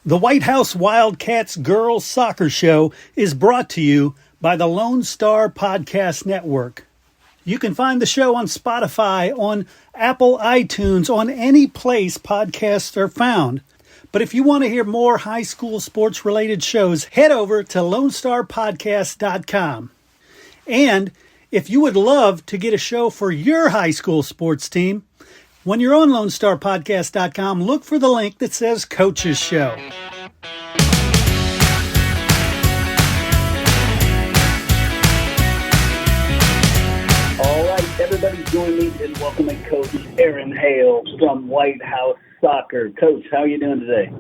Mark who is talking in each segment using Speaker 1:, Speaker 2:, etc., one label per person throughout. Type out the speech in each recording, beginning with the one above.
Speaker 1: The Whitehouse Wildcats Girls Soccer Show is brought to you by the Lone Star Podcast Network. You can find the show on Spotify, on Apple iTunes, on any place podcasts are found. But if you want to hear more high school sports-related shows, head over to LoneStarPodcast.com. And if you would love to get a show for your high school sports team, when you're on LoneStarPodcast.com, look for the link that says Coach's Show.
Speaker 2: All right, everybody join me in welcoming Coach Aaron Hale from Whitehouse Soccer. Coach, how are you doing today?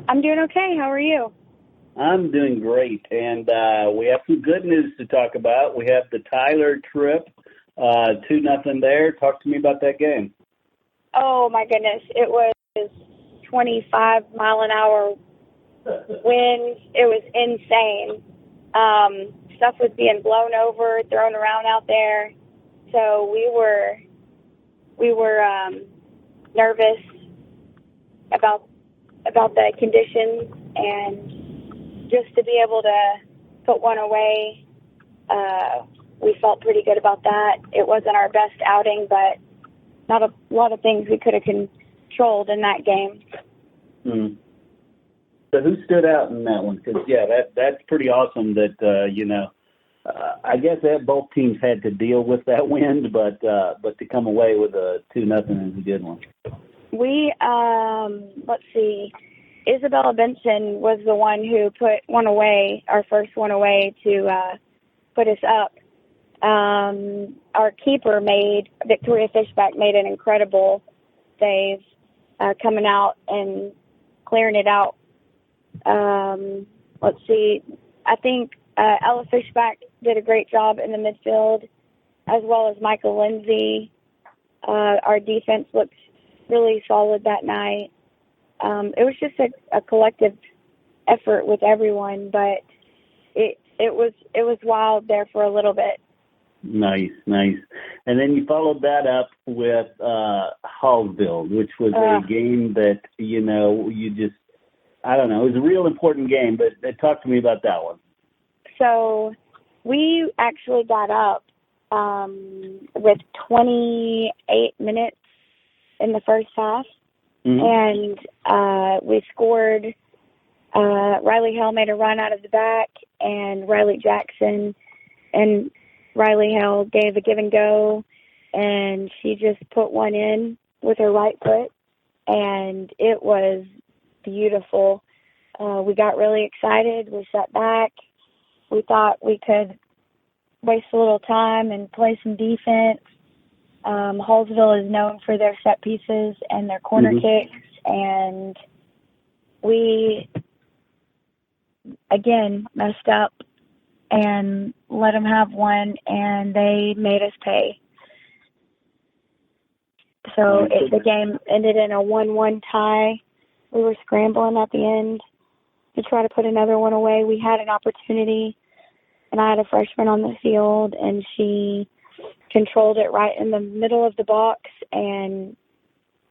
Speaker 3: I'm doing okay. How are you?
Speaker 2: I'm doing great, and we have some good news to talk about. We have the Tyler trip, 2-0 there. Talk to me about that game.
Speaker 3: Oh, my goodness. It was 25-mile-an-hour winds. It was insane. Stuff was being blown over, thrown around out there. So we were nervous about the conditions, and just to be able to put one away, we felt pretty good about that. It wasn't our best outing, but not a lot of things we could have controlled in that game.
Speaker 2: Mm. So who stood out in that one? Because, that's pretty awesome that, I guess that both teams had to deal with that wind, but to come away with a 2-0 is a good one.
Speaker 3: We, let's see, Isabella Benson was the one who put one away, our first one away to put us up. Our keeper Victoria Fishback made an incredible save coming out and clearing it out. Let's see, I think Ella Fishback did a great job in the midfield, as well as Michael Lindsay. Our defense looked really solid that night. It was just a collective effort with everyone, but it was wild there for a little bit.
Speaker 2: Nice. And then you followed that up with Hallsville, which was a game that, you just, I don't know, it was a real important game, but talk to me about that one. So
Speaker 3: we actually got up with 28 minutes in the first half, and we scored. Riley Hale made a run out of the back, and Riley Jackson and Riley Hale gave a give and go, and she just put one in with her right foot, and it was beautiful. We got really excited. We sat back. We thought we could waste a little time and play some defense. Hallsville is known for their set pieces and their corner kicks, and we, again, messed up and let them have one, and they made us pay. So the game ended in a 1-1 tie. We were scrambling at the end to try to put another one away. We had an opportunity, and I had a freshman on the field, and she controlled it right in the middle of the box and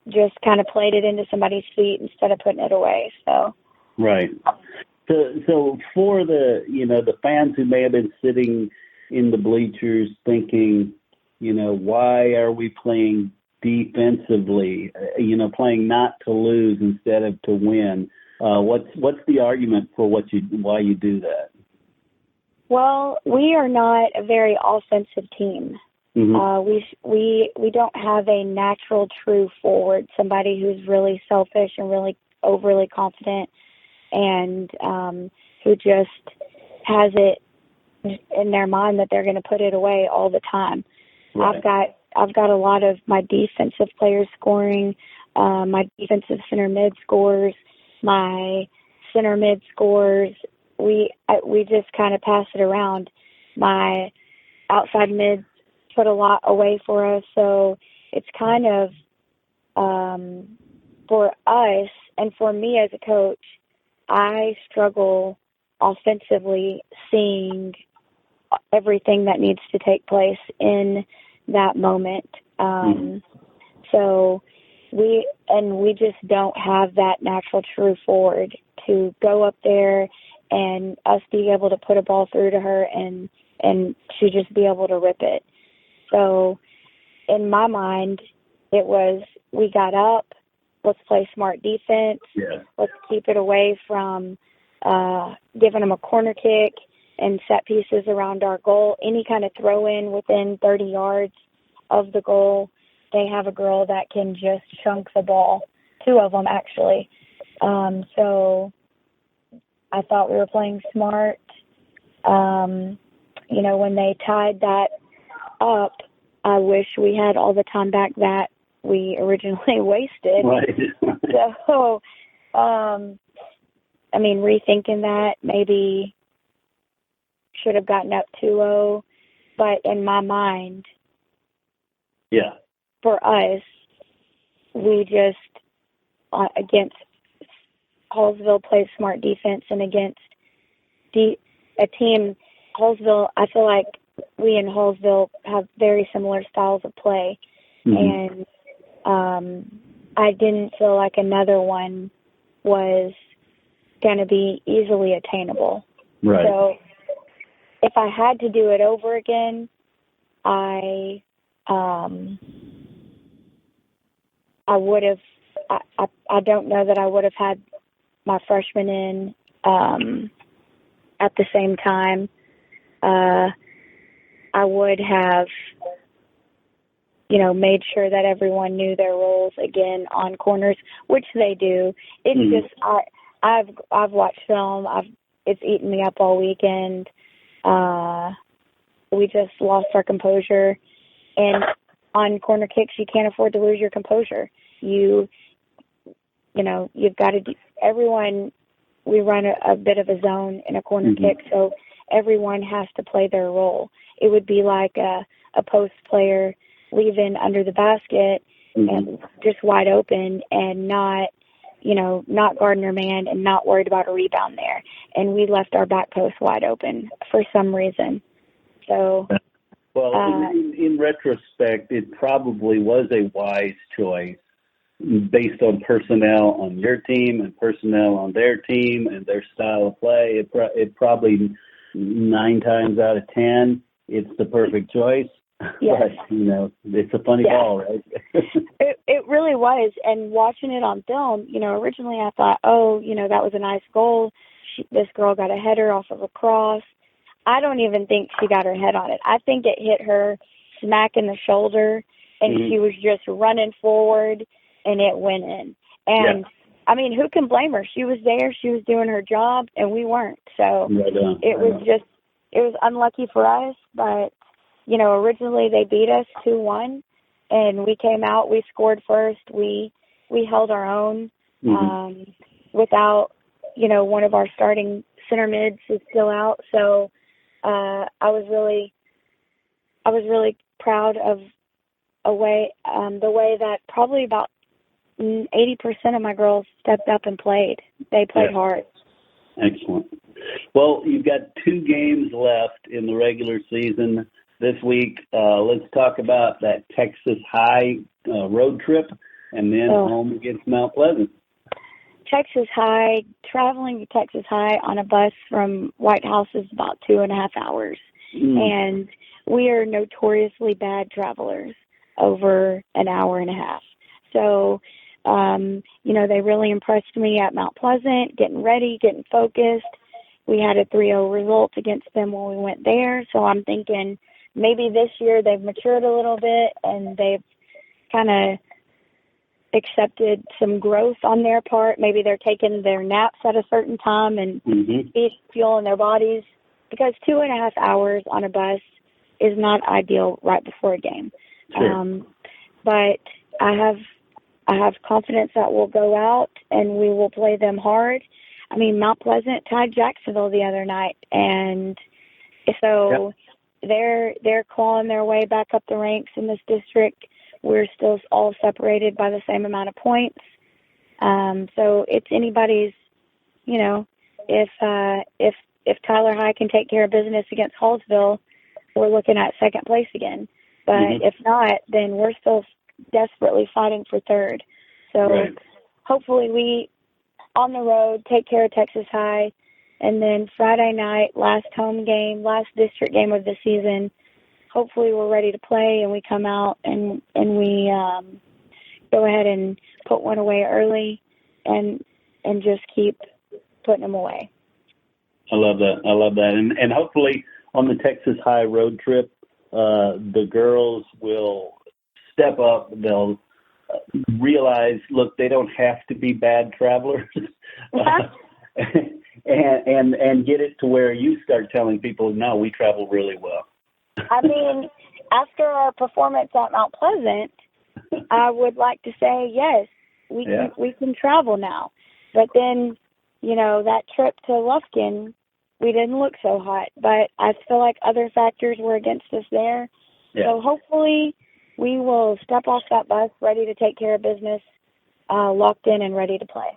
Speaker 3: just kind of played it into somebody's feet instead of putting it away. So
Speaker 2: right. So for the fans who may have been sitting in the bleachers thinking, why are we playing defensively, playing not to lose instead of to win? What's the argument for why you do that?
Speaker 3: Well, we are not a very offensive team. We don't have a natural true forward, somebody who's really selfish and really overly confident, and who just has it in their mind that they're going to put it away all the time. Right. I've got a lot of my defensive players scoring, my defensive center mid scores, my center mid scores. We just kind of pass it around. My outside mids put a lot away for us, so it's kind of for us and for me as a coach, I struggle offensively seeing everything that needs to take place in that moment. So we just don't have that natural true forward. to go up there and us be able to put a ball through to her and to just be able to rip it. So in my mind, it was, we got up, let's play smart defense.
Speaker 2: Yeah.
Speaker 3: Let's keep it away from giving them a corner kick and set pieces around our goal. Any kind of throw in within 30 yards of the goal, they have a girl that can just chunk the ball. 2 of them, actually. So I thought we were playing smart. You know, when they tied that up, I wish we had all the time back that we originally wasted.
Speaker 2: Right.
Speaker 3: So, I mean, rethinking that, maybe should have gotten up 2-0. But in my mind,
Speaker 2: yeah,
Speaker 3: for us, we just, against Hallsville plays smart defense, and against a team, Hallsville, I feel like we in Hallsville have very similar styles of play.
Speaker 2: Mm-hmm.
Speaker 3: And I didn't feel like another one was going to be easily attainable.
Speaker 2: Right.
Speaker 3: So if I had to do it over again, I would have, I don't know that I would have had my freshman in at the same time. I would have, you know, made sure that everyone knew their roles again on corners, which they do. It's just, I've watched film. It's eaten me up all weekend. We just lost our composure, and on corner kicks, you can't afford to lose your composure. You know, you've got to. Everyone, we run a bit of a zone in a corner kick, so everyone has to play their role. It would be like a post player leaving under the basket and just wide open and not, you know, not guarding their man and not worried about a rebound there. And we left our back post wide open for some reason. So,
Speaker 2: well, in retrospect, it probably was a wise choice based on personnel on your team and personnel on their team and their style of play. It probably 9 times out of 10, it's the perfect choice.
Speaker 3: Yes.
Speaker 2: But, you know, it's a funny ball, right?
Speaker 3: It really was. And watching it on film, you know, originally I thought, oh, you know, that was a nice goal. This girl got a header off of a cross. I don't even think she got her head on it. I think it hit her smack in the shoulder, and she was just running forward, and it went in. And, I mean, who can blame her? She was there. She was doing her job, and we weren't. So it was unlucky for us, but, you know, originally they beat us 2-1, and we came out. We scored first. We held our own without, you know, one of our starting center mids is still out. So I was really proud of the way that probably about 80% of my girls stepped up and played. They played hard.
Speaker 2: Excellent. Well, you've got 2 games left in the regular season this week. Let's talk about that Texas High road trip and then home against Mount Pleasant.
Speaker 3: Texas High, traveling to Texas High on a bus from Whitehouse is about 2.5 hours. And we are notoriously bad travelers over an hour and a half. So, you know, they really impressed me at Mount Pleasant, getting ready, getting focused. We had a 3-0 result against them when we went there. So I'm thinking maybe this year they've matured a little bit and they've kind of accepted some growth on their part. Maybe they're taking their naps at a certain time and fueling their bodies, because 2.5 hours on a bus is not ideal right before a game.
Speaker 2: Sure.
Speaker 3: But I have confidence that we'll go out and we will play them hard. I mean, Mount Pleasant tied Jacksonville the other night, and so they're clawing their way back up the ranks in this district. We're still all separated by the same amount of points. So it's anybody's, you know, if Tyler High can take care of business against Hallsville, we're looking at second place again. But if not, then we're still desperately fighting for third. So hopefully on the road, take care of Texas High, and then Friday night, last home game, last district game of the season. Hopefully we're ready to play and we come out and we go ahead and put one away early and just keep putting them away.
Speaker 2: I love that. And hopefully on the Texas High road trip, the girls will step up. They'll realize, look, they don't have to be bad travelers. And get it to where you start telling people, no, we travel really well.
Speaker 3: I mean, after our performance at Mount Pleasant, I would like to say, yes, we can travel now. But then, that trip to Lufkin, we didn't look so hot. But I feel like other factors were against us there. Yeah. So hopefully we will step off that bus ready to take care of business, locked in and ready to play.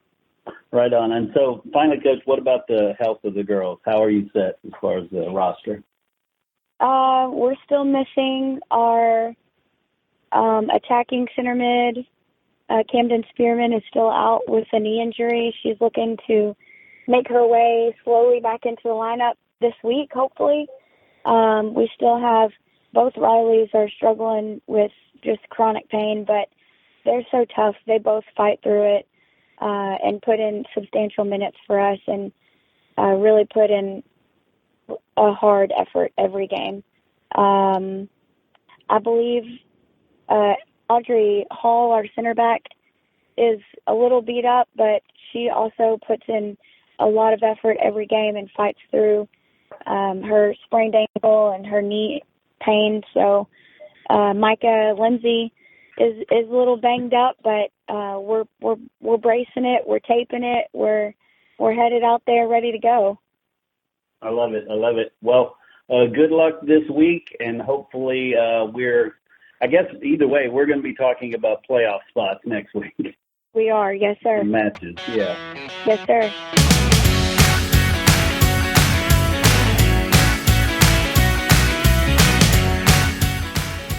Speaker 2: Right on. And so finally, Coach, what about the health of the girls? How are you set as far as the roster?
Speaker 3: We're still missing our attacking center mid. Camden Spearman is still out with a knee injury. She's looking to make her way slowly back into the lineup this week, hopefully. We still have both Rileys are struggling with just chronic pain, but they're so tough. They both fight through it and put in substantial minutes for us and really put in a hard effort every game. I believe Audrey Hall, our center back, is a little beat up, but she also puts in a lot of effort every game and fights through her sprained ankle and her knee pain. So Micah Lindsay is a little banged up, but we're bracing it, we're taping it, we're headed out there ready to go.
Speaker 2: I love it. Well, good luck this week, and hopefully I guess either way, we're going to be talking about playoff spots next week.
Speaker 3: We are, yes, sir.
Speaker 2: Matches, yeah.
Speaker 3: Yes, sir.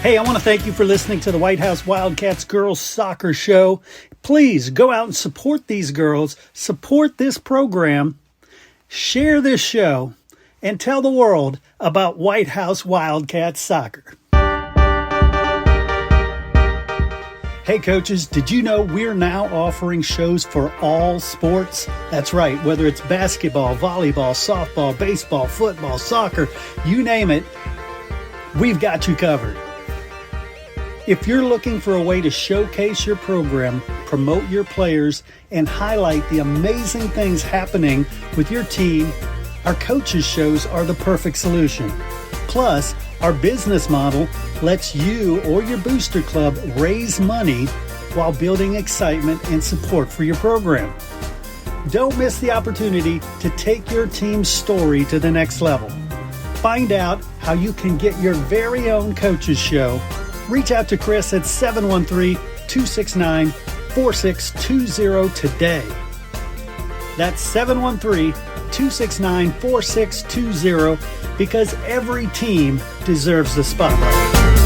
Speaker 1: Hey, I want to thank you for listening to the Whitehouse Wildcats Girls Soccer Show. Please go out and support these girls, support this program, share this show, and tell the world about Whitehouse Wildcats Soccer. Hey coaches, did you know we're now offering shows for all sports? That's right, whether it's basketball, volleyball, softball, baseball, football, soccer, you name it, we've got you covered. If you're looking for a way to showcase your program, promote your players, and highlight the amazing things happening with your team, our coaches' shows are the perfect solution. Plus, our business model lets you or your booster club raise money while building excitement and support for your program. Don't miss the opportunity to take your team's story to the next level. Find out how you can get your very own coaches show. Reach out to Chris at 713-269-4620 today. That's 713-269-4620 because every team deserves the spotlight.